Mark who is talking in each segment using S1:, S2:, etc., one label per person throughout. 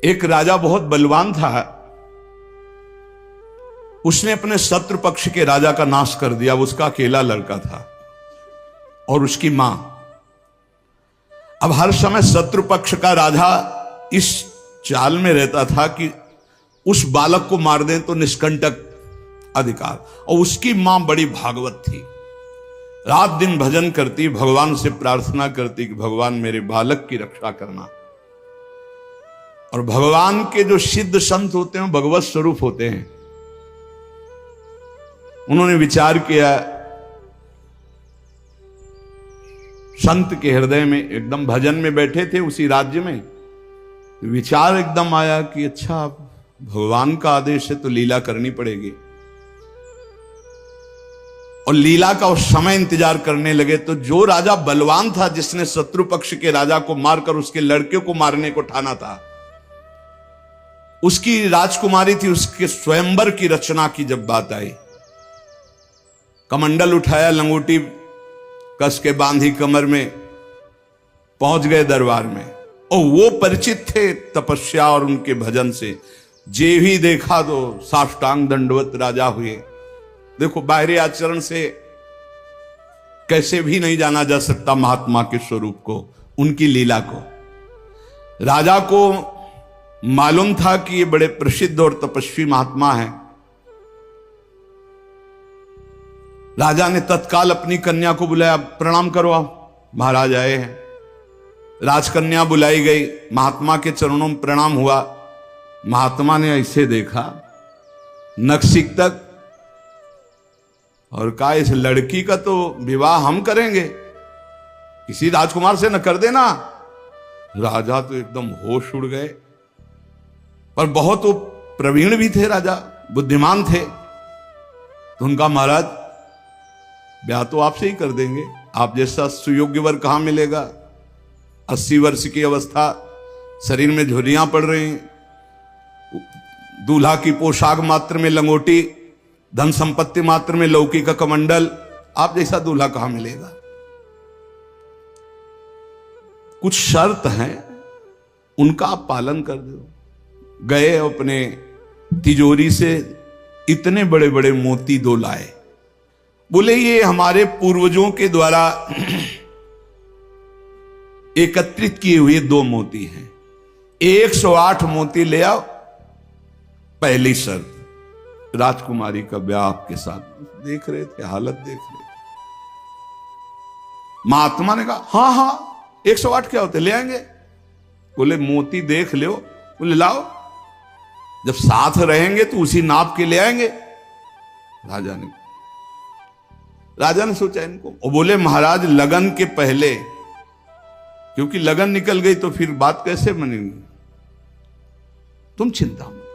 S1: एक राजा बहुत बलवान था, उसने अपने शत्रु पक्ष के राजा का नाश कर दिया। उसका अकेला लड़का था और उसकी मां। अब हर समय शत्रु पक्ष का राजा इस चाल में रहता था कि उस बालक को मार दें तो निष्कंटक अधिकार। और उसकी मां बड़ी भागवत थी, रात दिन भजन करती, भगवान से प्रार्थना करती कि भगवान मेरे बालक की रक्षा करना। और भगवान के जो सिद्ध संत होते हैं भगवत स्वरूप होते हैं। उन्होंने विचार किया, संत के हृदय में, एकदम भजन में बैठे थे उसी राज्य में, विचार एकदम आया कि अच्छा भगवान का आदेश है तो लीला करनी पड़ेगी। और लीला का उस समय इंतजार करने लगे। तो जो राजा बलवान था, जिसने शत्रु पक्ष के राजा को मारकर उसके लड़के को मारने को ठाना था, उसकी राजकुमारी थी, उसके स्वयंवर की रचना की जब बात आई, कमंडल उठाया, लंगोटी कस के बांधी कमर में, पहुंच गए दरबार में। और वो परिचित थे तपस्या और उनके भजन से। जे भी देखा तो साष्टांग दंडवत राजा हुए। देखो, बाहरी आचरण से कैसे भी नहीं जाना जा सकता महात्मा के स्वरूप को, उनकी लीला को। राजा को मालूम था कि ये बड़े प्रसिद्ध और तपस्वी महात्मा हैं। राजा ने तत्काल अपनी कन्या को बुलाया, प्रणाम करो, आप महाराज आए हैं। राजकन्या बुलाई गई, महात्मा के चरणों में प्रणाम हुआ। महात्मा ने ऐसे देखा नखशिख तक और कहा, इस लड़की का तो विवाह हम करेंगे, किसी राजकुमार से न कर देना। राजा तो एकदम होश उड़ गए। पर बहुत वो प्रवीण भी थे, राजा बुद्धिमान थे। तो उनका, महाराज ब्याह तो आपसे ही कर देंगे, आप जैसा सुयोग्य वर कहां मिलेगा। 80 वर्ष की अवस्था, शरीर में झुर्रियां पड़ रही, दूल्हा की पोशाक मात्र में लंगोटी, धन संपत्ति मात्र में लौकी का कमंडल, आप जैसा दूल्हा कहां मिलेगा। कुछ शर्त हैं, उनका आप पालन कर दो। गए, अपने तिजोरी से इतने बड़े बड़े मोती 2 लाए। बोले, ये हमारे पूर्वजों के द्वारा एकत्रित किए हुए 2 मोती हैं, 108 मोती ले आओ। पहली शर्त, राजकुमारी का ब्याह आपके साथ। देख रहे थे, हालत देख रहे थे। महात्मा ने कहा, हाँ हाँ 108 क्या होते, ले आएंगे। बोले, मोती देख लो। बोले, लाओ, जब साथ रहेंगे तो उसी नाप के ले आएंगे। राजा ने सोचा इनको, और बोले, महाराज लगन के पहले, क्योंकि लगन निकल गई तो फिर बात कैसे बनेगी। तुम चिंता मत,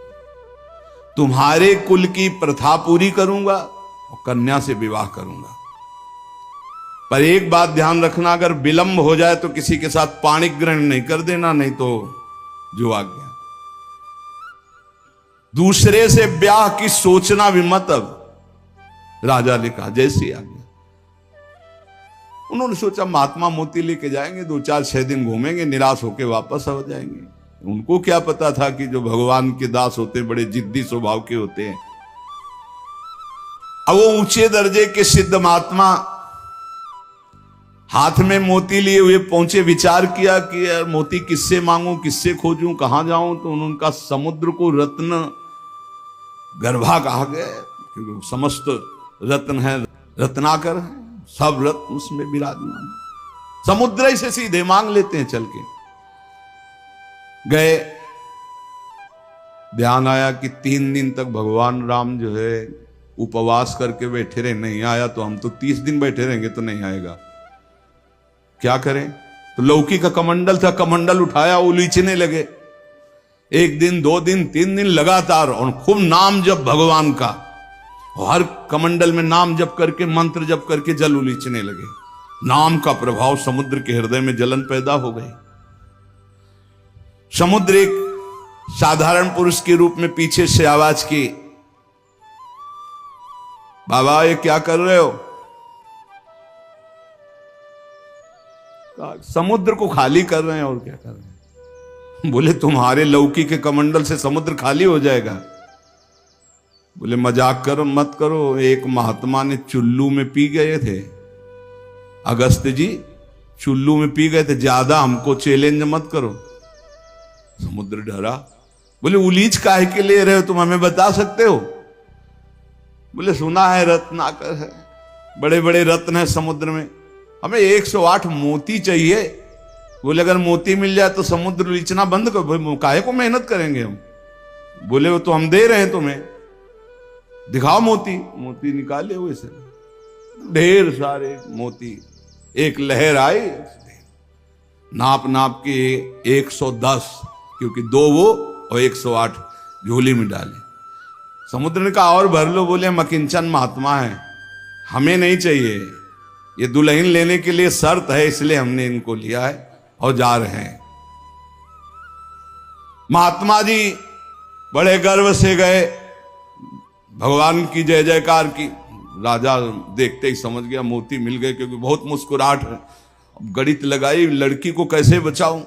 S1: तुम्हारे कुल की प्रथा पूरी करूंगा और कन्या से विवाह करूंगा। पर एक बात ध्यान रखना, अगर विलंब हो जाए तो किसी के साथ पाणिक ग्रहण नहीं कर देना, नहीं तो जो आ गया। दूसरे से ब्याह की सोचना भी मत। अब राजा ने कहा, जैसी आ गया। उन्होंने सोचा महात्मा मोती लेके जाएंगे, 2-4-6 दिन घूमेंगे, निराश होके वापस आ जाएंगे। उनको क्या पता था कि जो भगवान के दास होते बड़े जिद्दी स्वभाव के होते हैं। अब वो ऊंचे दर्जे के सिद्ध महात्मा हाथ में मोती लिए हुए पहुंचे। विचार किया कि यार मोती किससे मांगूं, किससे खोजूं, कहां जाऊं। तो उनका समुद्र को रत्न गर्भा कहा गया, क्योंकि समस्त रत्न है, रत्नाकर है, सब रत्न उसमें विराजमान। समुद्र ही से सीधे मांग लेते हैं चल के। गए, ध्यान आया कि 3 दिन तक भगवान राम जो है उपवास करके बैठे रहे, नहीं आया तो हम तो 30 दिन बैठे रहेंगे तो नहीं आएगा, क्या करें। तो लौकी का कमंडल था, कमंडल उठाया, उलीचने लगे। 1 दिन 2 दिन 3 दिन लगातार, और खूब नाम जप भगवान का। और हर कमंडल में नाम जप करके, मंत्र जप करके जल उलीचने लगे। नाम का प्रभाव, समुद्र के हृदय में जलन पैदा हो गई। समुद्र एक साधारण पुरुष के रूप में पीछे से आवाज की, बाबा ये क्या कर रहे हो। समुद्र को खाली कर रहे हैं, और क्या कर रहे हैं। बोले तुम्हारे लौकी के कमंडल से समुद्र खाली हो जाएगा। बोले मजाक करो मत करो, एक महात्मा ने चुल्लू में पी गए थे, अगस्त जी चुल्लू में पी गए थे, ज्यादा हमको चैलेंज मत करो। समुद्र डरा, बोले उलीच काहे के ले रहे हो तुम, हमें बता सकते हो? बोले सुना है रत्नाकर है, बड़े बड़े रत्न है समुद्र में, हमें 108 मोती चाहिए। बोले अगर मोती मिल जाए तो समुद्र लीचना बंद करो, काहे को मेहनत करेंगे हम। बोले वो तो हम दे रहे हैं तुम्हें, दिखाओ मोती। मोती निकाले हुए से ढेर सारे मोती, एक लहर आई, नाप नाप के 110, क्योंकि 2 वो और 108 झोली में डाले। समुद्र ने कहा और भर लो। बोले हम अकिंचन महात्मा है, हमें नहीं चाहिए, ये दुल्हन लेने के लिए शर्त है, इसलिए हमने इनको लिया है और जा रहे हैं। महात्मा जी बड़े गर्व से गए, भगवान की जय जयकार की। राजा देखते ही समझ गया मोती मिल गए, क्योंकि बहुत मुस्कुराहट है। गणित लगाई, लड़की को कैसे बचाऊं।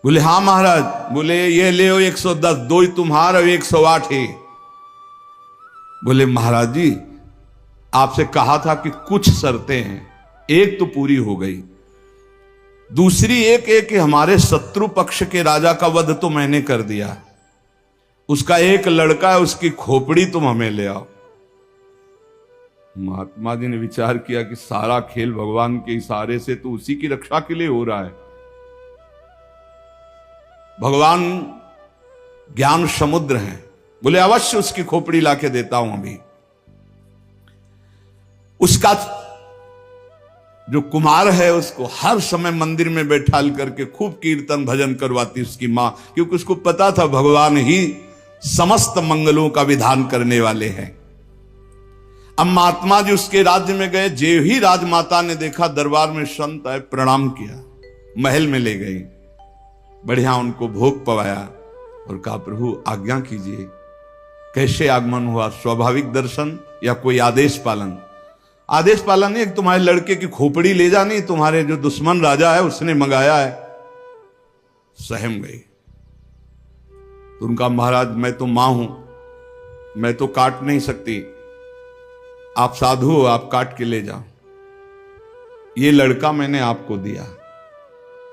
S1: बोले हाँ महाराज। बोले ये ले 110, 2 ही तुम्हारा और 108 ही। बोले महाराज जी आपसे कहा था कि कुछ शर्तें हैं, एक तो पूरी हो गई, दूसरी एक हमारे शत्रु पक्ष के राजा का वध तो मैंने कर दिया, उसका एक लड़का है, उसकी खोपड़ी तुम हमें ले आओ। महात्मा जी ने विचार किया कि सारा खेल भगवान के इशारे से तो उसी की रक्षा के लिए हो रहा है। भगवान ज्ञान समुद्र हैं। बोले अवश्य उसकी खोपड़ी लाके देता हूं अभी। उसका जो कुमार है उसको हर समय मंदिर में बैठाल करके खूब कीर्तन भजन करवाती उसकी मां, क्योंकि उसको पता था भगवान ही समस्त मंगलों का विधान करने वाले हैं। अब महात्मा जी उसके राज्य में गए, जे ही राजमाता ने देखा दरबार में संत आए, प्रणाम किया, महल में ले गई, बढ़िया उनको भोग पवाया और कहा प्रभु आज्ञा कीजिए, कैसे आगमन हुआ, स्वाभाविक दर्शन या कोई आदेश पालन? आदेश पालन नहीं, तुम्हारे लड़के की खोपड़ी ले जानी, तुम्हारे जो दुश्मन राजा है उसने मंगाया है। सहम गई। तो उनका महाराज मैं तो मां हूं, मैं तो काट नहीं सकती, आप साधु हो, आप काट के ले जाओ, ये लड़का मैंने आपको दिया।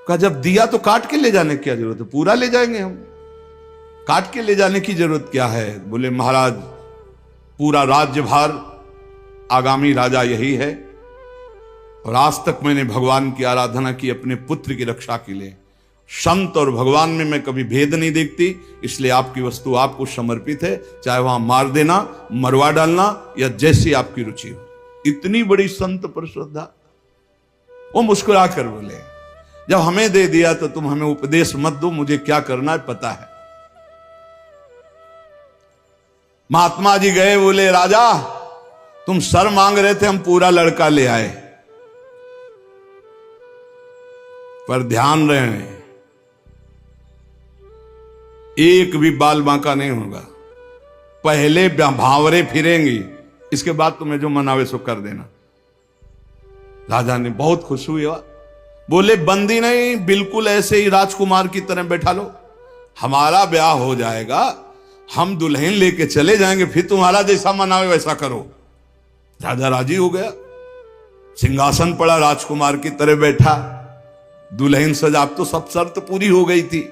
S1: कहा जब दिया तो काट के ले जाने की क्या जरूरत है, पूरा ले जाएंगे हम, काट के ले जाने की जरूरत क्या है? बोले महाराज पूरा राज्यभार आगामी राजा यही है, और आज तक मैंने भगवान की आराधना की अपने पुत्र की रक्षा के लिए। संत और भगवान में मैं कभी भेद नहीं देखती, इसलिए आपकी वस्तु आपको समर्पित है, चाहे वहां मार देना, मरवा डालना या जैसी आपकी रुचि हो। इतनी बड़ी संत पर श्रद्धा। वो मुस्कुरा कर बोले जब हमें दे दिया तो तुम हमें उपदेश मत दो, मुझे क्या करना है पता है। महात्मा जी गए, बोले राजा तुम सर मांग रहे थे, हम पूरा लड़का ले आए, पर ध्यान रहे एक भी बाल बांका नहीं होगा, पहले भावरे फिरेंगी, इसके बाद तुम्हें जो मनावे सो कर देना। राजा ने बहुत खुश हुई, बोले बंदी नहीं, बिल्कुल ऐसे ही राजकुमार की तरह बैठा लो, हमारा ब्याह हो जाएगा, हम दुल्हन लेके चले जाएंगे, फिर तुम्हारा जैसा मनावे वैसा करो। राजा राजी हो गया, सिंहासन पड़ा, राजकुमार की तरह बैठा, दुल्हन सजा, तो सब शर्त पूरी हो गई थी।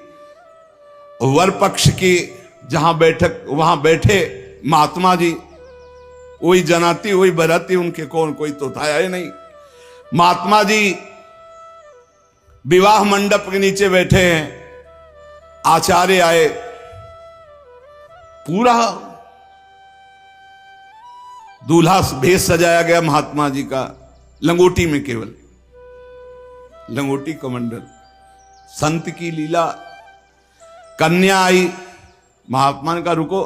S1: वर पक्ष की जहां बैठक वहां बैठे महात्मा जी, वही जनाती वही बराती, उनके कौन कोई तो था ही नहीं। महात्मा जी विवाह मंडप के नीचे बैठे हैं, आचार्य आए, पूरा दूल्हा भेष सजाया गया महात्मा जी का, लंगोटी में, केवल लंगोटी कमंडल। संत की लीला। कन्या आई, महात्मा ने कहा रुको,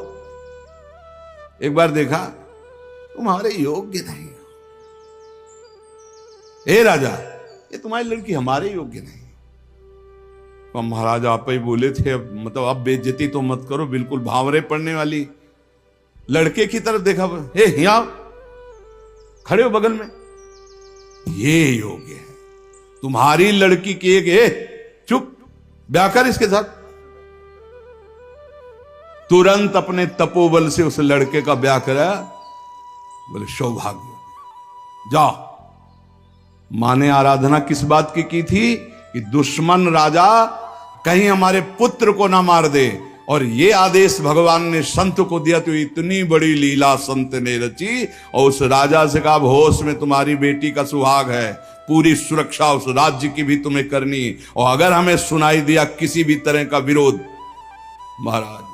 S1: एक बार देखा तुम्हारे योग्य नहीं हो, हे राजा ये तुम्हारी लड़की हमारे योग्य नहीं। तो महाराज आप ही बोले थे, अब मतलब अब बेइज्जती तो मत करो, बिल्कुल भावरे पड़ने वाली। लड़के की तरफ देखा, हे यहाँ खड़े हो बगल में, ये योग्य है, तुम्हारी लड़की की एक, चुप, ब्याह कर इसके साथ, तुरंत अपने तपोबल से उस लड़के का ब्याह कराया। बोले सौभाग्य हो गया, जाओ। मां ने आराधना किस बात की थी कि दुश्मन राजा कहीं हमारे पुत्र को ना मार दे, और ये आदेश भगवान ने संत को दिया। तो इतनी बड़ी लीला संत ने रची, और उस राजा से कहा होश में तुम्हारी बेटी का सुहाग है, पूरी सुरक्षा उस राज्य की भी तुम्हें करनी, और अगर हमें सुनाई दिया किसी भी तरह का विरोध, महाराज।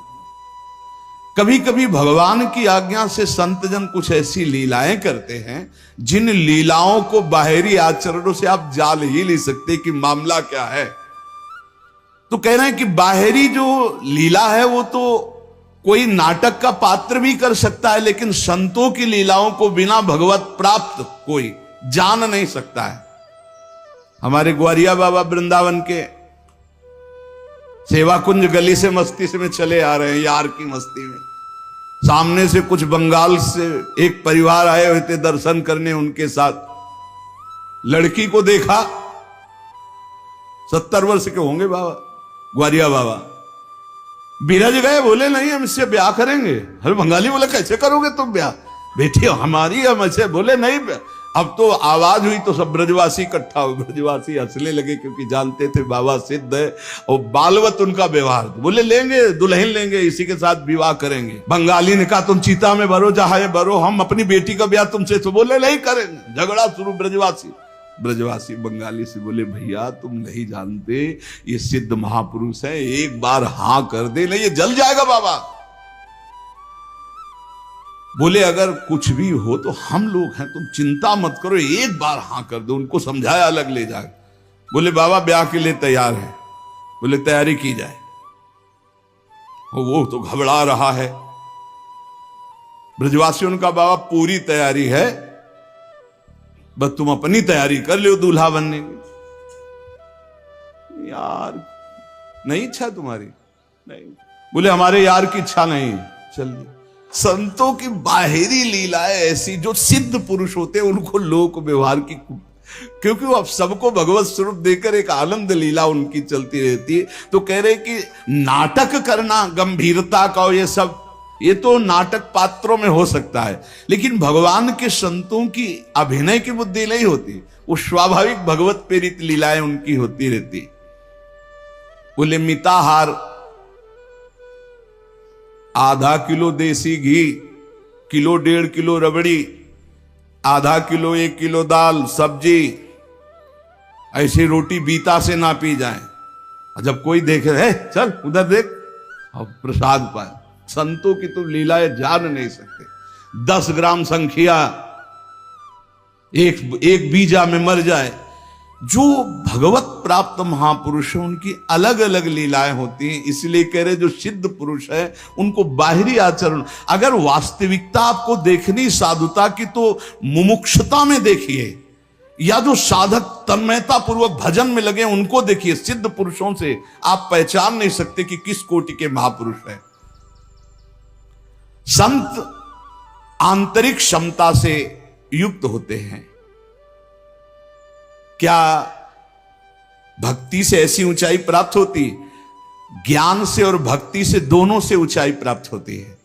S1: कभी कभी भगवान की आज्ञा से संतजन कुछ ऐसी लीलाएं करते हैं जिन लीलाओं को बाहरी आचरणों से आप जान ही नहीं सकते कि मामला क्या है। तो कह रहे हैं कि बाहरी जो लीला है वो तो कोई नाटक का पात्र भी कर सकता है, लेकिन संतों की लीलाओं को बिना भगवत प्राप्त कोई जान नहीं सकता है। हमारे ग्वारिया बाबा वृंदावन के सेवा कुंज गली से मस्ती से में चले आ रहे हैं, यार की मस्ती में। सामने से कुछ बंगाल से एक परिवार आए हुए थे दर्शन करने, उनके साथ लड़की को देखा। 70 वर्ष के होंगे बाबा, ग्वारिया बाबा। बिरज गए, बोले नहीं हम इससे ब्याह करेंगे। अरे बंगाली बोले कैसे करोगे तुम ब्याह, बेटी हमारी हम ऐसे। बोले नहीं, अब तो आवाज हुई तो सब ब्रजवासी इकट्ठा हुए। ब्रजवासी हंसने लगे क्योंकि जानते थे बाबा सिद्ध है और बालवत उनका व्यवहार। बोले लेंगे, दुल्हन लेंगे, इसी के साथ विवाह करेंगे। बंगाली ने कहा तुम चीता में भरो, जहां भरो, हम अपनी बेटी का ब्याह तुमसे। तो बोले नहीं करेंगे। झगड़ा शुरू। ब्रजवासी बंगाली से बोले भैया तुम नहीं जानते, ये सिद्ध महापुरुष है, एक बार हां कर दे, नहीं ये जल जाएगा बाबा। बोले अगर कुछ भी हो तो हम लोग हैं, तुम चिंता मत करो, एक बार हां कर दो। उनको समझाया, अलग ले जाए। बोले बाबा ब्याह के लिए तैयार है। बोले तैयारी की जाए। वो तो घबरा रहा है। ब्रजवासियों का बाबा पूरी तैयारी है, बस तुम अपनी तैयारी कर लो दूल्हा बनने की। यार नहीं इच्छा तुम्हारी? नहीं। बोले हमारे यार की इच्छा नहीं। चलिए। संतों की बाहरी लीलाएं ऐसी, जो सिद्ध पुरुष होते हैं उनको लोक व्यवहार की, क्योंकि वो अब सबको भगवत स्वरूप देकर एक आनंद लीला उनकी चलती रहती है। तो कह रहे कि नाटक करना गंभीरता का, ये सब ये तो नाटक पात्रों में हो सकता है, लेकिन भगवान के संतों की अभिनय की बुद्धि नहीं होती, वो स्वाभाविक भगवत प्रेरित लीलाएं उनकी होती रहती। बोले मिताहार, आधा किलो देसी घी, किलो 1.5 किलो रबड़ी, आधा किलो 1 किलो दाल सब्जी, ऐसी रोटी बीता से ना पी जाए। जब कोई देखे है चल उधर देख, और प्रसाद पाए। संतों की तो लीलाएं जान नहीं सकते। 10 ग्राम संख्या एक बीजा में मर जाए। जो भगवत प्राप्त महापुरुष हैं उनकी अलग अलग लीलाएं होती हैं। इसलिए कह रहे जो सिद्ध पुरुष है उनको बाहरी आचरण, अगर वास्तविकता आपको देखनी साधुता की तो मुमुक्षुता में देखिए, या जो साधक तन्मयता पूर्वक भजन में लगे उनको देखिए। सिद्ध पुरुषों से आप पहचान नहीं सकते कि किस कोटि के महापुरुष है। संत आंतरिक क्षमता से युक्त होते हैं। क्या भक्ति से ऐसी ऊंचाई प्राप्त होती? ज्ञान से और भक्ति से, दोनों से ऊंचाई प्राप्त होती है।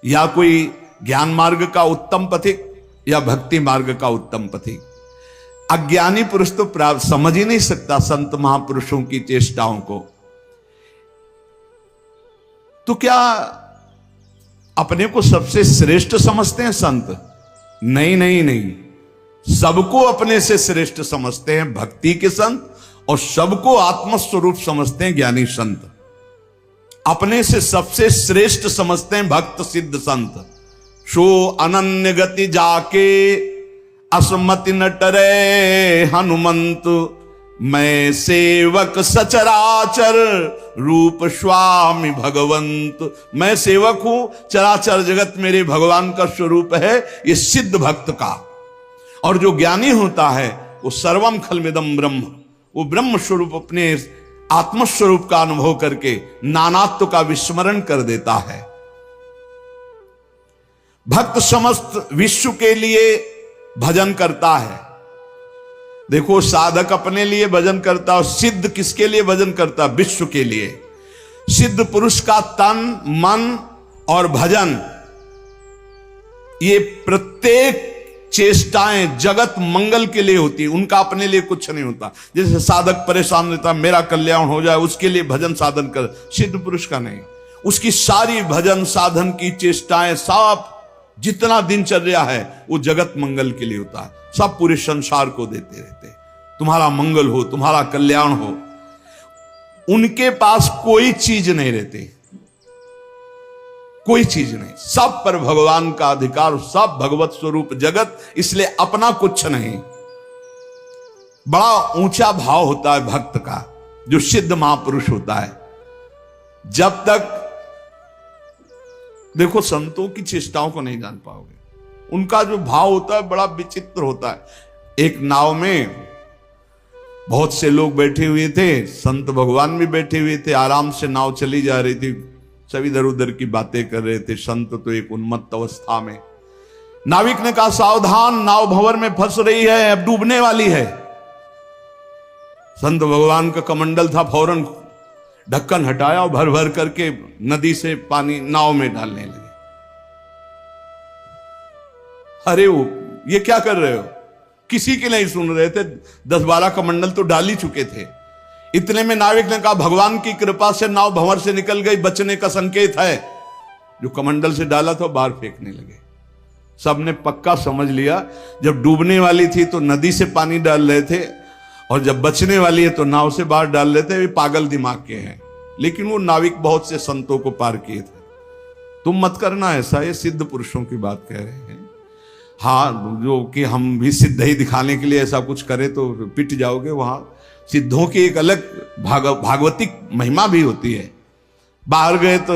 S1: या कोई ज्ञान मार्ग का उत्तम पथिक या भक्ति मार्ग का उत्तम पथिक। अज्ञानी पुरुष तो प्राप्त समझ ही नहीं सकता संत महापुरुषों की चेष्टाओं को। तो क्या अपने को सबसे श्रेष्ठ समझते हैं संत? नहीं नहीं नहीं, सबको अपने से श्रेष्ठ समझते हैं भक्ति के संत, और सबको आत्मस्वरूप समझते हैं ज्ञानी संत। अपने से सबसे श्रेष्ठ समझते हैं भक्त सिद्ध संत। सो अनन्य गति जाके असमति न टरे हनुमंत, मैं सेवक सचराचर रूप स्वामी भगवंत। मैं सेवक हूं, चराचर जगत मेरे भगवान का स्वरूप है, ये सिद्ध भक्त का। और जो ज्ञानी होता है वो सर्वम खलमिदम ब्रह्म, वो ब्रह्म स्वरूप अपने आत्मस्वरूप का अनुभव करके नानात्व का विस्मरण कर देता है। भक्त समस्त विश्व के लिए भजन करता है। देखो साधक अपने लिए भजन करता है, सिद्ध किसके लिए भजन करता? विश्व के लिए। सिद्ध पुरुष का तन मन और भजन, ये प्रत्येक चेष्टाएं जगत मंगल के लिए होती है, उनका अपने लिए कुछ नहीं होता। जैसे साधक परेशान रहता, मेरा कल्याण हो जाए, उसके लिए भजन साधन कर, सिद्ध पुरुष का नहीं। उसकी सारी भजन साधन की चेष्टाएं, सब जितना दिनचर्या है वो जगत मंगल के लिए होता है। सब पूरे संसार को देते रहते, तुम्हारा मंगल हो, तुम्हारा कल्याण हो। उनके पास कोई चीज नहीं रहती, कोई चीज नहीं, सब पर भगवान का अधिकार, सब भगवत स्वरूप जगत, इसलिए अपना कुछ नहीं। बड़ा ऊंचा भाव होता है भक्त का, जो सिद्ध महापुरुष होता है। जब तक देखो संतों की चेष्टाओं को नहीं जान पाओगे, उनका जो भाव होता है बड़ा विचित्र होता है। एक नाव में बहुत से लोग बैठे हुए थे, संत भगवान भी बैठे हुए थे, आराम से नाव चली जा रही थी, सब इधर उधर की बातें कर रहे थे। संत तो एक उन्मत्त अवस्था में। नाविक ने कहा, सावधान, नाव भंवर में फंस रही है, अब डूबने वाली है। संत भगवान का कमंडल था, फौरन ढक्कन हटाया और भर भर करके नदी से पानी नाव में डालने लगे। अरे वो ये क्या कर रहे हो? किसी के नहीं सुन रहे थे, 10-12 कमंडल तो डाल ही चुके थे। इतने में नाविक ने कहा, भगवान की कृपा से नाव भंवर से निकल गई, बचने का संकेत है। जो कमंडल से डाला था बाहर फेंकने लगे। सबने पक्का समझ लिया, जब डूबने वाली थी तो नदी से पानी डाल रहे थे, और जब बचने वाली है तो नाव से बाहर डाल रहे थे। वे पागल दिमाग के हैं। लेकिन वो नाविक बहुत से संतों को पार किए थे। तुम मत करना ऐसा, ये सिद्ध पुरुषों की बात कह रहे हैं। हाँ, जो कि हम भी सिद्ध ही दिखाने के लिए ऐसा कुछ करें तो पिट जाओगे। वहां सिद्धों की एक अलग भागवतिक महिमा भी होती है। बाहर गए तो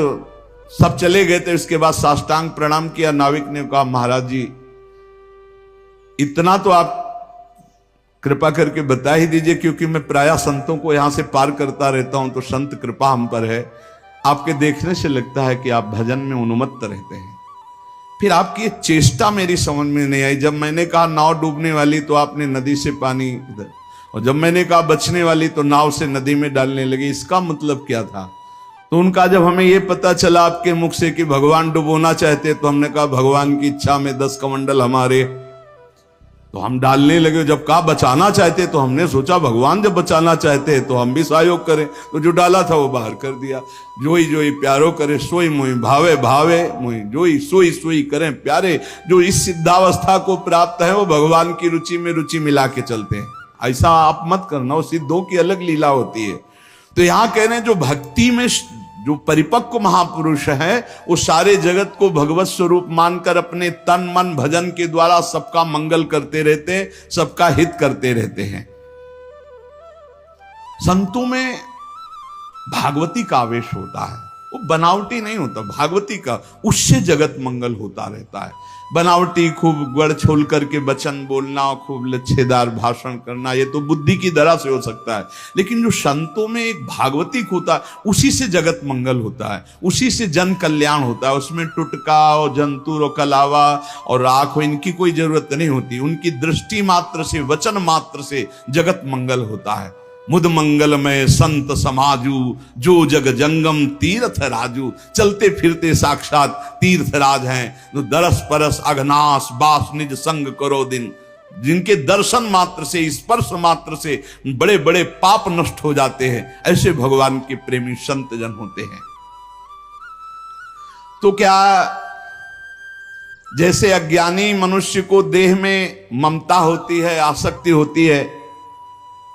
S1: सब चले गए थे, उसके बाद साष्टांग प्रणाम किया। नाविक ने कहा, महाराज जी इतना तो आप कृपा करके बता ही दीजिए, क्योंकि मैं प्रायः संतों को यहां से पार करता रहता हूं, तो संत कृपा हम पर है। आपके देखने से लगता है कि आप भजन में उन्मत्त रहते हैं। फिर आपकी ये चेष्टा मेरी समझ में नहीं आई। जब मैंने कहा नाव डूबने वाली तो आपने नदी से पानी इधर, और जब मैंने कहा बचने वाली तो नाव से नदी में डालने लगे। इसका मतलब क्या था? तो उनका जब हमें यह पता चला आपके मुख से कि भगवान डुबोना चाहते, तो हमने कहा भगवान की इच्छा में 10 कमंडल हमारे, तो हम डालने लगे। जब कहा बचाना चाहते, तो हमने सोचा भगवान जब बचाना चाहते तो हम भी सहयोग करें। तो जो डाला था वो बाहर कर दिया। जोई जोई प्यारो करे सोई मोई, भावे भावे मोई, जोई सोई सोई करें प्यारे। जो इस सिद्धावस्था को प्राप्त है वो भगवान की रुचि में रुचि मिला के चलते हैं। ऐसा आप मत करना, वो सिद्धों की अलग लीला होती है। तो यहां कह रहे हैं जो भक्ति में जो परिपक्व महापुरुष है, वो सारे जगत को भगवत स्वरूप मानकर अपने तन मन भजन के द्वारा सबका मंगल करते रहते, सबका हित करते रहते हैं। संतों में भागवती का आवेश होता है, वो बनावटी नहीं होता। भागवती का, उससे जगत मंगल होता रहता है। बनावटी खूब गड़ छोल करके वचन बोलना, खूब लच्छेदार भाषण करना, ये तो बुद्धि की दरा से हो सकता है। लेकिन जो संतों में एक भागवतिक होता है, उसी से जगत मंगल होता है, उसी से जन कल्याण होता है। उसमें टुटका और जंतुर और कलावा और राख हो, इनकी कोई जरूरत नहीं होती। उनकी दृष्टि मात्र से, वचन मात्र से जगत मंगल होता है। मुद मंगलमय संत समाजू, जो जग जंगम तीर्थ राजू। चलते फिरते साक्षात तीर्थराज हैं, जो दरस परस अघनाश बास निज संग करो दिन। जिनके दर्शन मात्र से, स्पर्श मात्र से बड़े बड़े पाप नष्ट हो जाते हैं, ऐसे भगवान के प्रेमी संत जन होते हैं। तो क्या जैसे अज्ञानी मनुष्य को देह में ममता होती है, आसक्ति होती है,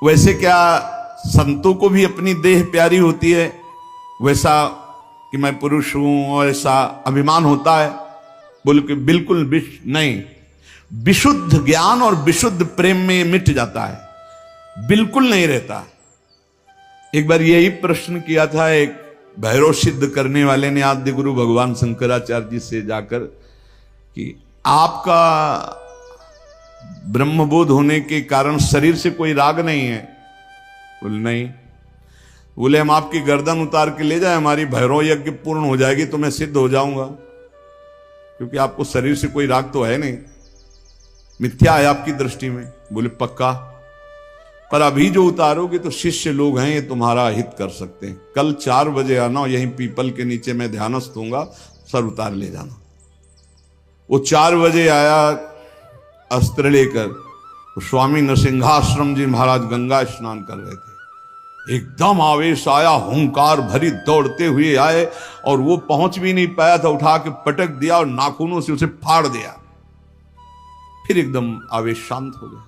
S1: वैसे क्या संतों को भी अपनी देह प्यारी होती है? वैसा कि मैं पुरुष हूं और ऐसा अभिमान होता है? बोल के बिल्कुल नहीं। विशुद्ध ज्ञान और विशुद्ध प्रेम में मिट जाता है, बिल्कुल नहीं रहता। एक बार यही प्रश्न किया था एक भैरव सिद्ध करने वाले ने आद्य गुरु भगवान शंकराचार्य जी से जाकर कि आपका ब्रह्मबोध होने के कारण शरीर से कोई राग नहीं है? बोले नहीं। बोले हम आपकी गर्दन उतार के ले जाए, हमारी भैरव यज्ञ पूर्ण हो जाएगी तो मैं सिद्ध हो जाऊंगा, क्योंकि आपको शरीर से कोई राग तो है नहीं, मिथ्या है आपकी दृष्टि में। बोले पक्का, पर अभी जो उतारोगे तो शिष्य लोग हैं, ये तुम्हारा हित कर सकते हैं। कल 4 बजे आना, यहीं पीपल के नीचे मैं ध्यानस्थ दूंगा, सर उतार ले जाना। वो 4 बजे आया अस्त्र लेकर, तो स्वामी नरसिंहाश्रम जी महाराज गंगा स्नान कर रहे थे। एकदम आवेश आया, हुंकार भरी दौड़ते हुए आए और वो पहुंच भी नहीं पाया था, उठा के पटक दिया और नाखूनों से उसे फाड़ दिया। फिर एकदम आवेश शांत हो गया।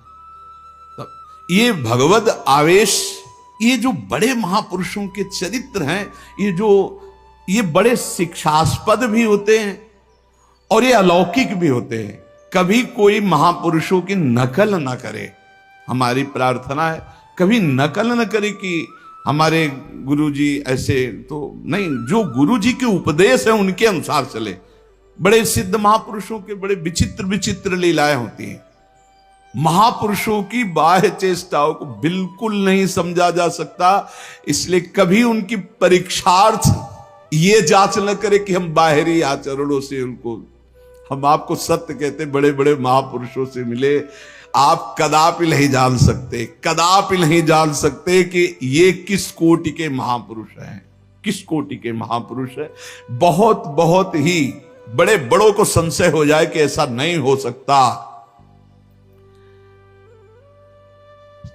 S1: तब ये भगवद आवेश, ये जो बड़े महापुरुषों के चरित्र हैं, ये बड़े शिक्षास्पद भी होते हैं और ये अलौकिक भी होते हैं। कभी कोई महापुरुषों की नकल ना करे, हमारी प्रार्थना है कभी नकल न करे कि हमारे गुरुजी ऐसे, तो नहीं, जो गुरुजी के उपदेश है उनके अनुसार चले। बड़े सिद्ध महापुरुषों के बड़े विचित्र विचित्र लीलाएं होती हैं। महापुरुषों की बाह्य चेष्टाओं को बिल्कुल नहीं समझा जा सकता, इसलिए कभी उनकी परीक्षार्थ ये जांच न करे कि हम बाहरी आचरणों से उनको, हम आपको सत्य कहते, बड़े बड़े महापुरुषों से मिले, आप कदापि नहीं जान सकते, कदापि नहीं जान सकते कि ये किस कोटि के महापुरुष हैं, किस कोटि के महापुरुष है। बहुत बहुत ही बड़े बड़ों को संशय हो जाए कि ऐसा नहीं हो सकता।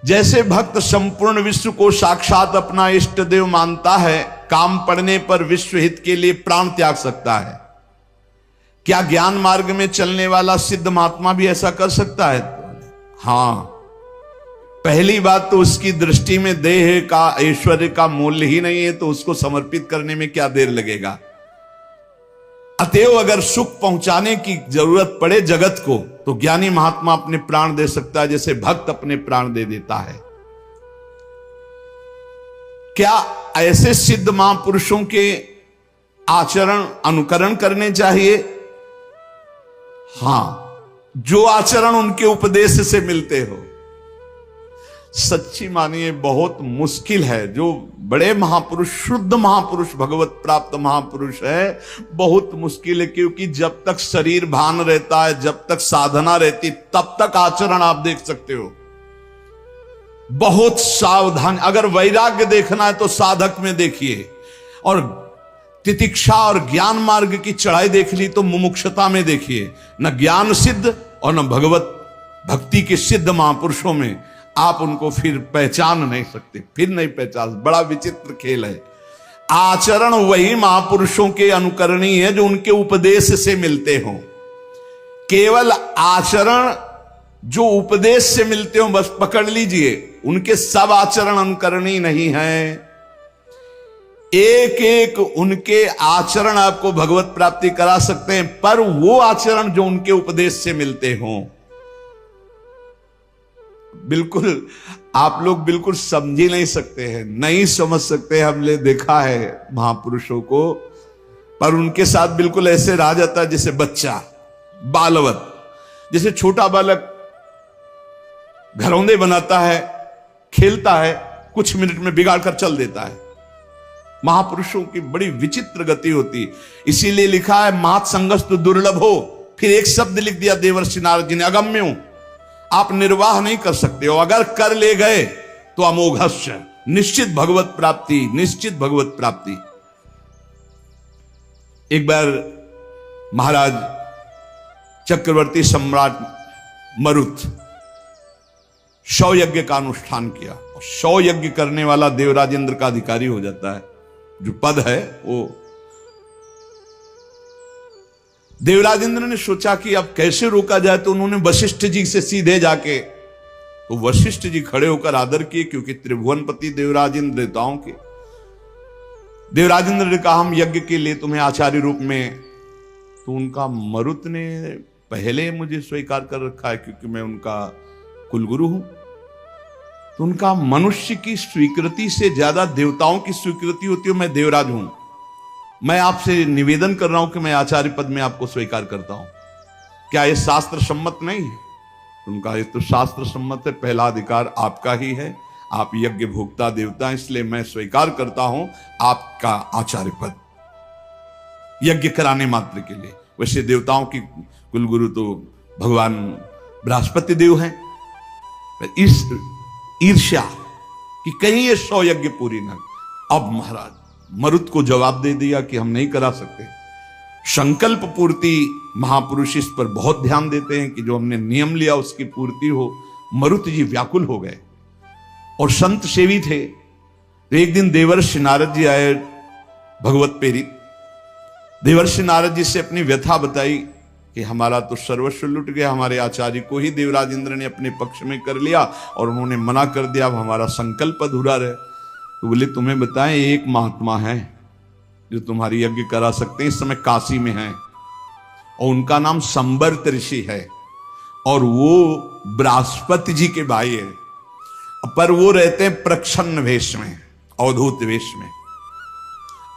S1: जैसे भक्त संपूर्ण विश्व को साक्षात अपना इष्ट देव मानता है, काम पड़ने पर विश्व हित के लिए प्राण त्याग सकता है, क्या ज्ञान मार्ग में चलने वाला सिद्ध महात्मा भी ऐसा कर सकता है? हां, पहली बात तो उसकी दृष्टि में देह का, ऐश्वर्य का मूल्य ही नहीं है, तो उसको समर्पित करने में क्या देर लगेगा। अतएव अगर सुख पहुंचाने की जरूरत पड़े जगत को, तो ज्ञानी महात्मा अपने प्राण दे सकता है, जैसे भक्त अपने प्राण दे देता है। क्या ऐसे सिद्ध महापुरुषों के आचरण अनुकरण करने चाहिए? हां, जो आचरण उनके उपदेश से मिलते हो। सच्ची मानिए बहुत मुश्किल है, जो बड़े महापुरुष, शुद्ध महापुरुष, भगवत प्राप्त महापुरुष है, बहुत मुश्किल है, क्योंकि जब तक शरीर भान रहता है, जब तक साधना रहती, तब तक आचरण आप देख सकते हो। बहुत सावधान, अगर वैराग्य देखना है तो साधक में देखिए, और तितिक्षा और ज्ञान मार्ग की चढ़ाई देख ली तो मुमुक्षता में देखिए। न ज्ञान सिद्ध और न भगवत भक्ति के सिद्ध महापुरुषों में आप उनको फिर पहचान नहीं सकते, फिर नहीं पहचान। बड़ा विचित्र खेल है। आचरण वही महापुरुषों के अनुकरणीय है जो उनके उपदेश से मिलते हों। केवल आचरण जो उपदेश से मिलते हो बस पकड़ लीजिए, उनके सब आचरण अनुकरणीय नहीं है। एक एक उनके आचरण आपको भगवत प्राप्ति करा सकते हैं, पर वो आचरण जो उनके उपदेश से मिलते हों। बिल्कुल आप लोग बिल्कुल समझ ही नहीं सकते हैं, नहीं समझ सकते। हमने देखा है महापुरुषों को, पर उनके साथ बिल्कुल ऐसे रहा जाता है जैसे बच्चा, बालवत, जैसे छोटा बालक घरौंदे बनाता है, खेलता है, कुछ मिनट में बिगाड़ कर चल देता है। महापुरुषों की बड़ी विचित्र गति होती, इसीलिए लिखा है मात संगस्तु दुर्लभ हो। फिर एक शब्द लिख दिया देवर्षि नारद जी ने, अगम्य हूं, आप निर्वाह नहीं कर सकते हो, अगर कर ले गए तो अमोघस्य, निश्चित भगवत प्राप्ति, निश्चित भगवत प्राप्ति। एक बार महाराज चक्रवर्ती सम्राट मरुत 100 यज्ञ का अनुष्ठान किया, और 100 यज्ञ करने वाला देवराजेंद्र का अधिकारी हो जाता है। जो पद है वो, देवराजेंद्र ने सोचा कि अब कैसे रोका जाए, तो उन्होंने वशिष्ठ जी से सीधे जाके, तो वशिष्ठ जी खड़े होकर आदर किए, क्योंकि त्रिभुवनपति देवराजेंद्र देवताओं के। देवराजेंद्र ने कहा हम यज्ञ के लिए तुम्हें आचार्य रूप में, तो उनका मरुत ने पहले मुझे स्वीकार कर रखा है क्योंकि मैं उनका कुलगुरु हूं। तो उनका मनुष्य की स्वीकृति से ज्यादा देवताओं की स्वीकृति होती है, मैं देवराज हूं, मैं आपसे निवेदन कर रहा हूं कि मैं आचार्य पद में आपको स्वीकार करता हूं, क्या यह शास्त्र सम्मत नहीं है? उनका ये तो शास्त्र सम्मत है, पहला अधिकार आपका ही है, आप यज्ञ भोक्ता देवता, इसलिए मैं स्वीकार करता हूं आपका आचार्य पद, यज्ञ कराने मात्र के लिए। वैसे देवताओं की कुलगुरु तो भगवान बृहस्पति देव हैं। इस ईर्ष्या कि कहीं ये 100 यज्ञ पूरी न। अब महाराज मरुत को जवाब दे दिया कि हम नहीं करा सकते। संकल्प पूर्ति महापुरुष इस पर बहुत ध्यान देते हैं कि जो हमने नियम लिया उसकी पूर्ति हो। मरुत जी व्याकुल हो गए और संत सेवी थे। तो एक दिन देवर्षि नारद जी आए भगवत प्रेरित। देवर्षि नारद जी से अपनी व्यथा बताई कि हमारा तो सर्वस्व लुट गया, हमारे आचार्य को ही देवराज इंद्र ने अपने पक्ष में कर लिया और उन्होंने मना कर दिया, अब हमारा संकल्प अधूरा रहे। तो बोले तुम्हें बताएं, एक महात्मा है जो तुम्हारी यज्ञ करा सकते हैं, इस समय काशी में है और उनका नाम संबर्त ऋषि है और वो बृहस्पति जी के भाई है, पर वो रहते हैं प्रच्छन्न वेश में, अवधूत वेश में।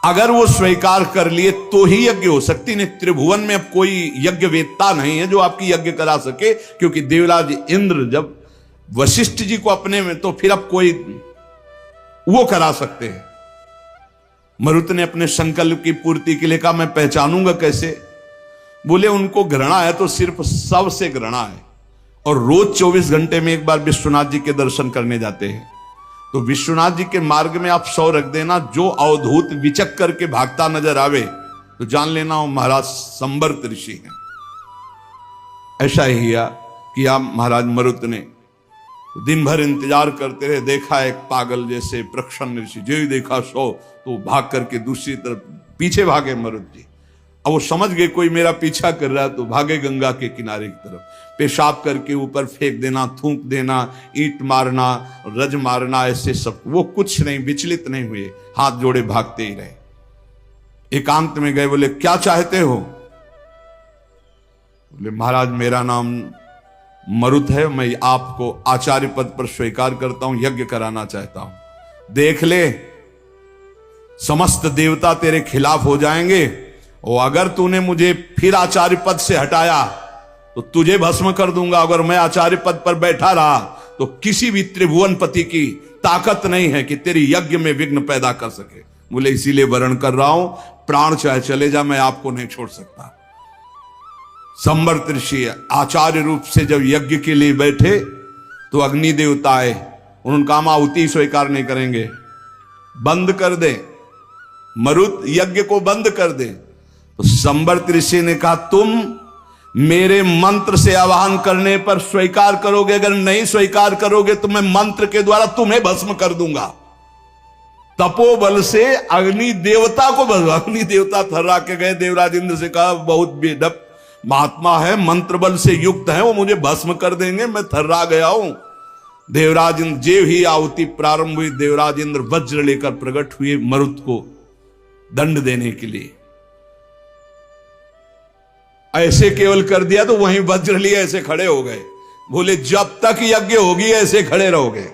S1: अगर वो स्वीकार कर लिए तो ही यज्ञ हो सकती, नहीं त्रिभुवन में अब कोई यज्ञ वेत्ता नहीं है जो आपकी यज्ञ करा सके, क्योंकि देवराज इंद्र जब वशिष्ठ जी को अपने में, तो फिर अब कोई वो करा सकते हैं। मरुत ने अपने संकल्प की पूर्ति के लिए कहा मैं पहचानूंगा कैसे? बोले उनको घृणा है तो सिर्फ सबसे घृणा है और रोज 24 घंटे में एक बार विश्वनाथ जी के दर्शन करने जाते हैं। तो विश्वनाथ जी के मार्ग में आप 100 रख देना, जो अवधूत विचक करके भागता नजर आवे तो जान लेना वो महाराज संबर्त ऋषि हैं। ऐसा ही किया महाराज मरुत ने। दिन भर इंतजार करते रहे, देखा एक पागल जैसे प्रच्छन्न ऋषि, जो ही देखा 100 तो भाग करके दूसरी तरफ पीछे भागे मरुत जी। अब वो समझ गए कोई मेरा पीछा कर रहा है, तो भागे गंगा के किनारे की तरफ। पेशाब करके ऊपर फेंक देना, थूक देना, ईंट मारना, रज मारना, ऐसे सब। वो कुछ नहीं, विचलित नहीं हुए, हाथ जोड़े भागते ही रहे। एकांत में गए, बोले क्या चाहते हो? बोले महाराज मेरा नाम मरुत है, मैं आपको आचार्य पद पर स्वीकार करता हूं, यज्ञ कराना चाहता हूं। देख ले, समस्त देवता तेरे खिलाफ हो जाएंगे और अगर तूने मुझे फिर आचार्य पद से हटाया तो तुझे भस्म कर दूंगा। अगर मैं आचार्य पद पर बैठा रहा तो किसी भी त्रिभुवनपति की ताकत नहीं है कि तेरी यज्ञ में विघ्न पैदा कर सके। बोले इसीलिए वर्ण कर रहा हूं, प्राण चाहे चले जा, मैं आपको नहीं छोड़ सकता। संबर्त ऋषि आचार्य रूप से जब यज्ञ के लिए बैठे तो अग्नि देवता आए, उन्होंने कहा आहुति स्वीकार नहीं करेंगे, बंद कर दे, मरुत यज्ञ को बंद कर दे। तो संबर्त ऋषि ने कहा तुम मेरे मंत्र से आवाहन करने पर स्वीकार करोगे, अगर नहीं स्वीकार करोगे तो मैं मंत्र के द्वारा तुम्हें भस्म कर दूंगा। तपोबल से अग्नि देवता को भस्म। अग्नि देवता थर्रा के गए, देवराज इंद्र से कहा बहुत बेढप महात्मा है, मंत्र बल से युक्त है, वो मुझे भस्म कर देंगे, मैं थर्रा गया हूं। देवराज इंद्र जेव ही आहुति प्रारंभ हुई, देवराज इंद्र वज्र लेकर प्रकट हुए मरुत को दंड देने के लिए। ऐसे केवल कर दिया तो वहीं वज्र लिए ऐसे खड़े हो गए। बोले जब तक यज्ञ होगी ऐसे खड़े रहोगे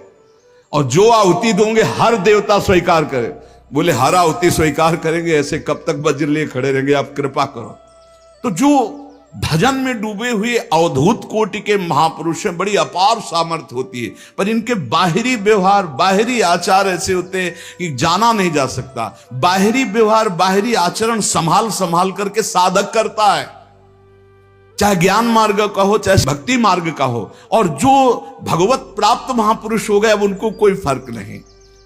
S1: और जो आहुति दोगे हर देवता स्वीकार करे। बोले हर आहुति स्वीकार करेंगे, ऐसे कब तक वज्र लिए खड़े रहेंगे, आप कृपा करो। तो जो भजन में डूबे हुए अवधूत कोटि के महापुरुष हैं, बड़ी अपार सामर्थ्य होती है, पर इनके बाहरी व्यवहार, बाहरी आचार ऐसे होते हैं कि जाना नहीं जा सकता। बाहरी व्यवहार, बाहरी आचरण संभाल संभाल करके साधक करता है, चाहे ज्ञान मार्ग का हो चाहे भक्ति मार्ग का हो। और जो भगवत प्राप्त महापुरुष हो गए अब उनको कोई फर्क नहीं।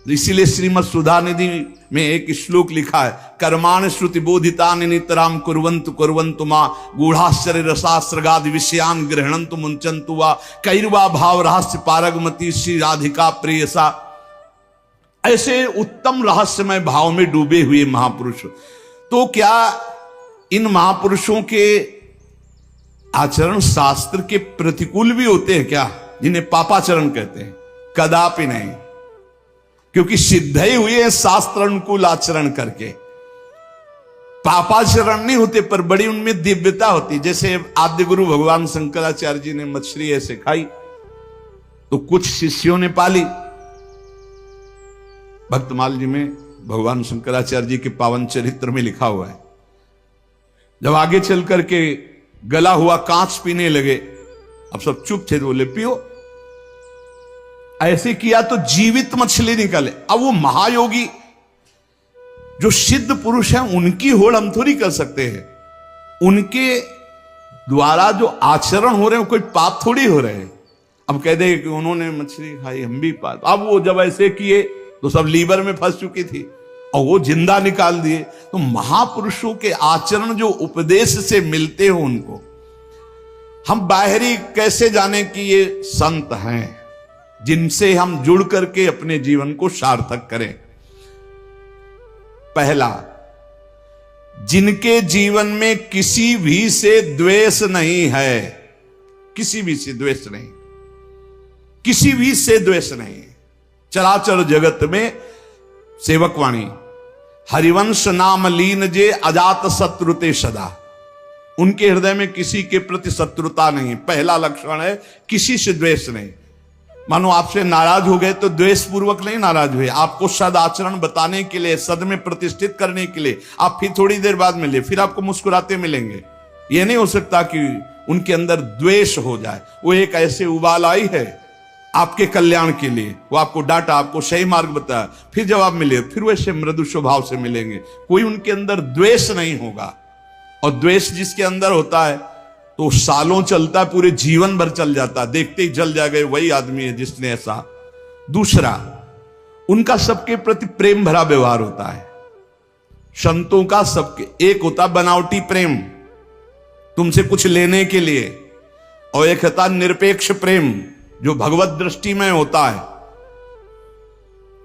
S1: इसीलिए श्रीमद् सुधा निधि में एक श्लोक लिखा है, कर्माण श्रुति बोधितानि नितराम कुर्वन्तु कुर्वन्तु मा गूढ़ाश्चर्य रसास्रगादि विषयान गृह्णन्तु मुंचन्तु वा कैर्वा भाव रहस्य पारगमती श्री राधिका प्रेयसा। ऐसे उत्तम रहस्यमय भाव में डूबे हुए महापुरुष। तो क्या इन महापुरुषों के आचरण शास्त्र के प्रतिकूल भी होते हैं क्या, जिन्हें पापाचरण कहते हैं? कदापि नहीं, क्योंकि सिद्ध ही हुए हैं शास्त्र अनुकूल आचरण करके। पापाचरण नहीं होते, पर बड़ी उनमें दिव्यता होती। जैसे आद्य गुरु भगवान शंकराचार्य जी ने मछली ऐसे खाई तो कुछ शिष्यों ने पाली। भक्तमाल जी में भगवान शंकराचार्य जी के पावन चरित्र में लिखा हुआ है, जब आगे चल करके गला हुआ कांच पीने लगे, अब सब चुप थे, तो बोले पियो। ऐसे किया तो जीवित मछली निकले। अब वो महायोगी जो सिद्ध पुरुष हैं उनकी होड़ हम थोड़ी कर सकते हैं, उनके द्वारा जो आचरण हो रहे हैं कोई पाप थोड़ी हो रहे हैं। अब कह दे कि उन्होंने मछली खाई हम भी पाप। अब वो जब ऐसे किए तो सब लीवर में फंस चुकी थी और वो जिंदा निकाल दिए। तो महापुरुषों के आचरण जो उपदेश से मिलते हो उनको हम बाहरी कैसे जाने कि ये संत हैं जिनसे हम जुड़ करके अपने जीवन को सार्थक करें। पहला, जिनके जीवन में किसी भी से द्वेष नहीं है, किसी भी से द्वेष नहीं, किसी भी से द्वेष नहीं। चराचर जगत में सेवकवाणी हरिवंश नाम लीन जे अजात शत्रुते सदा, उनके हृदय में किसी के प्रति शत्रुता नहीं। पहला लक्षण है किसी से द्वेष नहीं। मानो आपसे नाराज हो गए तो द्वेष पूर्वक नहीं नाराज हुए, आपको सद आचरण बताने के लिए, सद में प्रतिष्ठित करने के लिए आप फिर थोड़ी देर बाद मिले, फिर आपको मुस्कुराते मिलेंगे। यह नहीं हो सकता कि उनके अंदर द्वेष हो जाए। वो एक ऐसे उबाल आई है आपके कल्याण के लिए, वो आपको डांटा, आपको सही मार्ग बताया, फिर जब आप मिले फिर वैसे मृदु स्वभाव से मिलेंगे। कोई उनके अंदर द्वेष नहीं होगा। और द्वेष जिसके अंदर होता है तो सालों चलता है, पूरे जीवन भर चल जाता, देखते ही जल जाएगा वही आदमी है जिसने ऐसा। दूसरा, उनका सबके प्रति प्रेम भरा व्यवहार होता है। संतों का सबके एक होता बनावटी प्रेम तुमसे कुछ लेने के लिए, और एक होता निरपेक्ष प्रेम जो भगवत दृष्टि में होता है,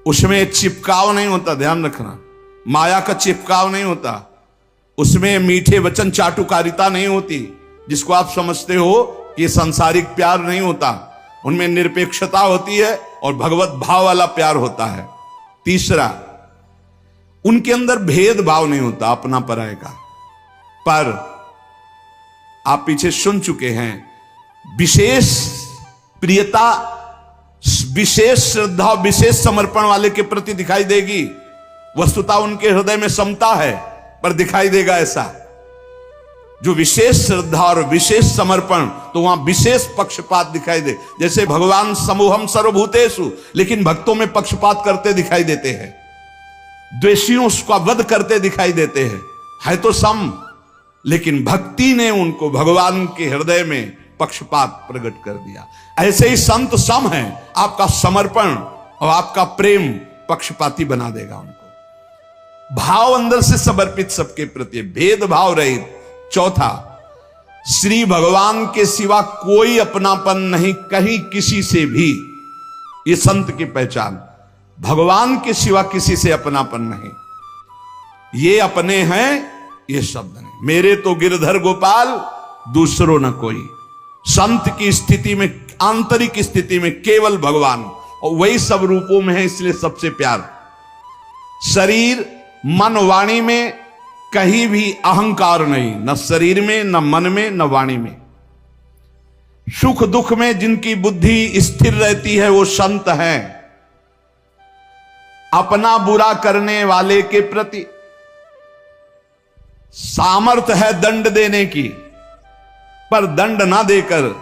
S1: उसमें चिपकाव नहीं होता। ध्यान रखना, माया का चिपकाव नहीं होता, उसमें मीठे वचन चाटुकारिता नहीं होती जिसको आप समझते हो कि सांसारिक प्यार नहीं होता। उनमें निरपेक्षता होती है और भगवत भाव वाला प्यार होता है। तीसरा, उनके अंदर भेदभाव नहीं होता अपना पराये का। पर आप पीछे सुन चुके हैं, विशेष प्रियता, विशेष श्रद्धा, विशेष समर्पण वाले के प्रति दिखाई देगी। वस्तुतः उनके हृदय में समता है पर दिखाई देगा ऐसा। जो विशेष श्रद्धा और विशेष समर्पण, तो वहां विशेष पक्षपात दिखाई दे। जैसे भगवान समूहम सर्वभूतेषु, लेकिन भक्तों में पक्षपात करते दिखाई देते हैं, द्वेषियों का वध करते दिखाई देते हैं। है तो सम, लेकिन भक्ति ने उनको भगवान के हृदय में पक्षपात प्रकट कर दिया। ऐसे ही संत सम है, आपका समर्पण और आपका प्रेम पक्षपाती बना देगा उनको। भाव अंदर से समर्पित सबके प्रति, भेदभाव रहित। चौथा, श्री भगवान के सिवा कोई अपनापन नहीं कहीं किसी से भी। ये संत की पहचान, भगवान के सिवा किसी से अपनापन नहीं। ये अपने हैं, ये शब्द नहीं। मेरे तो गिरधर गोपाल दूसरों न कोई। संत की स्थिति में, आंतरिक स्थिति में केवल भगवान, और वही सब रूपों में है, इसलिए सबसे प्यार। शरीर मन वाणी में कहीं भी अहंकार नहीं, न शरीर में, न मन में, न वाणी में। सुख दुख में जिनकी बुद्धि स्थिर रहती है वो संत हैं। अपना बुरा करने वाले के प्रति सामर्थ्य है दंड देने की, पर दंड ना देकर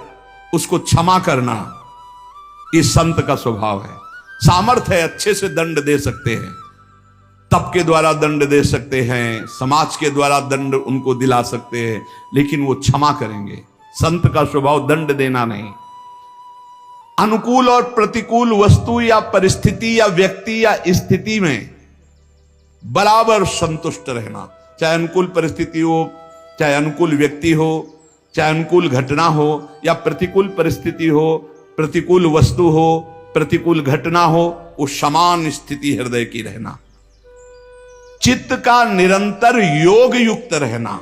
S1: उसको क्षमा करना, इस संत का स्वभाव है। सामर्थ्य है, अच्छे से दंड दे सकते हैं, तप के द्वारा दंड दे सकते हैं, समाज के द्वारा दंड उनको दिला सकते हैं, लेकिन वो क्षमा करेंगे। संत का स्वभाव दंड देना नहीं। अनुकूल और प्रतिकूल वस्तु या परिस्थिति या व्यक्ति या स्थिति में बराबर संतुष्ट रहना। चाहे अनुकूल परिस्थिति हो, चाहे अनुकूल व्यक्ति हो, चाहे अनुकूल घटना हो या प्रतिकूल परिस्थिति हो, प्रतिकूल वस्तु हो, प्रतिकूल घटना हो, वो समान स्थिति हृदय की रहना। चित्त का निरंतर योग युक्त रहना।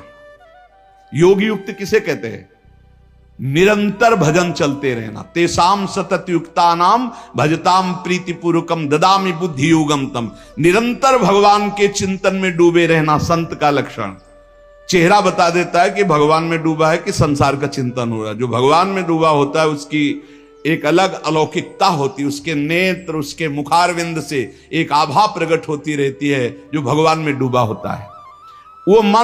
S1: योग युक्त किसे कहते हैं? निरंतर भजन चलते रहना। तेसाम सतत युक्ता नाम भजताम प्रीतिपूर्वकम ददामि बुद्धि योगम तम। निरंतर भगवान के चिंतन में डूबे रहना संत का लक्षण। चेहरा बता देता है कि भगवान में डूबा है कि संसार का चिंतन हो रहा है। जो भगवान में डूबा होता है उसकी एक अलग अलौकिकता होती है, उसके नेत्र, उसके मुखारविंद से एक आभा प्रकट होती रहती है जो भगवान में डूबा होता है। वो मन